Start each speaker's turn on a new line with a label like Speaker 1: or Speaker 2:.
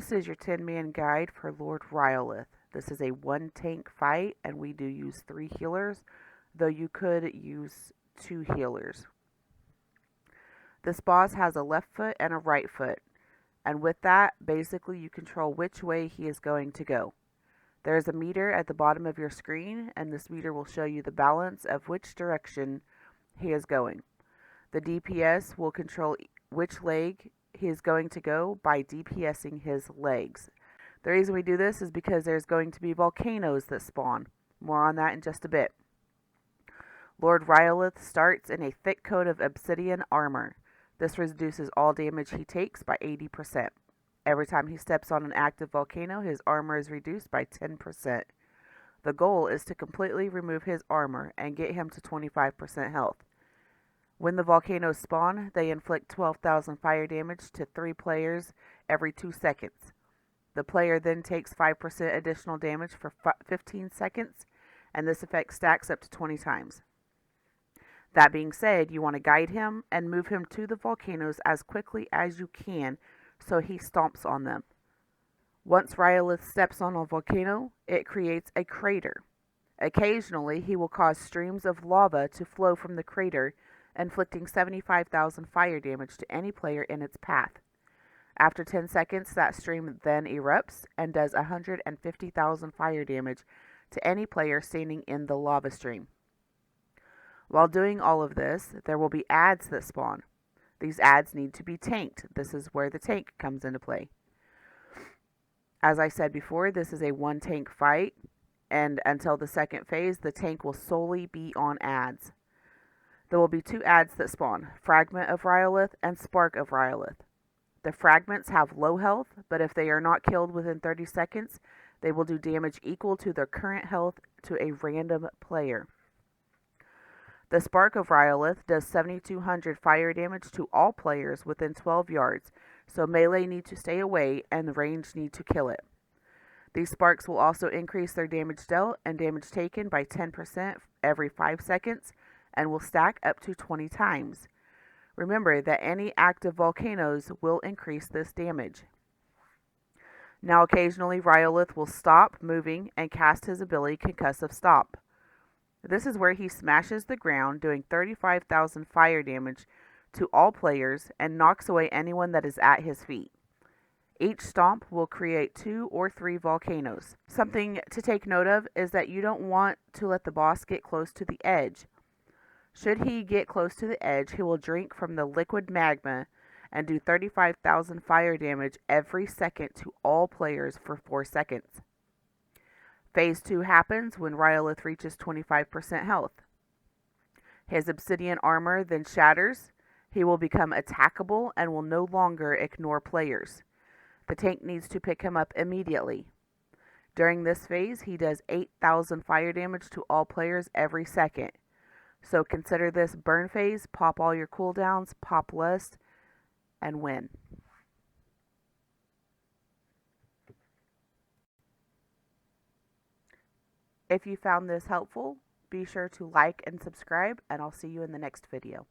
Speaker 1: This is your 10-man guide for Lord Rhyolith. This is a 1-tank fight, and we do use 3 healers, though you could use 2 healers. This boss has a left foot and a right foot, and with that, basically you control which way he is going to go. There is a meter at the bottom of your screen, and this meter will show you the balance of which direction he is going. The DPS will control which leg he is going to go by DPSing his legs. The reason we do this is because there's going to be volcanoes that spawn. More on that in just a bit. Lord Rhyolith starts in a thick coat of obsidian armor. This reduces all damage he takes by 80%. Every time he steps on an active volcano, his armor is reduced by 10%. The goal is to completely remove his armor and get him to 25% health. When the volcanoes spawn, they inflict 12,000 fire damage to 3 players every 2 seconds. The player then takes 5% additional damage for 15 seconds, and this effect stacks up to 20 times. That being said, you want to guide him and move him to the volcanoes as quickly as you can so he stomps on them. Once Rhyolith steps on a volcano, it creates a crater. Occasionally, he will cause streams of lava to flow from the crater, inflicting 75,000 fire damage to any player in its path. After 10 seconds, that stream then erupts and does 150,000 fire damage to any player standing in the lava stream. While doing all of this, there will be adds that spawn. These adds need to be tanked. This is where the tank comes into play. As I said before, this is a 1-tank fight, and until the second phase, the tank will solely be on adds. There will be 2 adds that spawn, Fragment of Rhyolith and Spark of Rhyolith. The fragments have low health, but if they are not killed within 30 seconds, they will do damage equal to their current health to a random player. The Spark of Rhyolith does 7,200 fire damage to all players within 12 yards, so melee need to stay away and range need to kill it. These sparks will also increase their damage dealt and damage taken by 10% every 5 seconds, and will stack up to 20 times. Remember that any active volcanoes will increase this damage. Now occasionally Rhyolith will stop moving and cast his ability Concussive Stop. This is where he smashes the ground, doing 35,000 fire damage to all players and knocks away anyone that is at his feet. Each stomp will create 2 or 3 volcanoes. Something to take note of is that you don't want to let the boss get close to the edge. Should he get close to the edge, he will drink from the liquid magma and do 35,000 fire damage every second to all players for 4 seconds. Phase 2 happens when Rhyolith reaches 25% health. His obsidian armor then shatters. He will become attackable and will no longer ignore players. The tank needs to pick him up immediately. During this phase, he does 8,000 fire damage to all players every second. So consider this burn phase, pop all your cooldowns, pop lust, and win. If you found this helpful, be sure to like and subscribe, and I'll see you in the next video.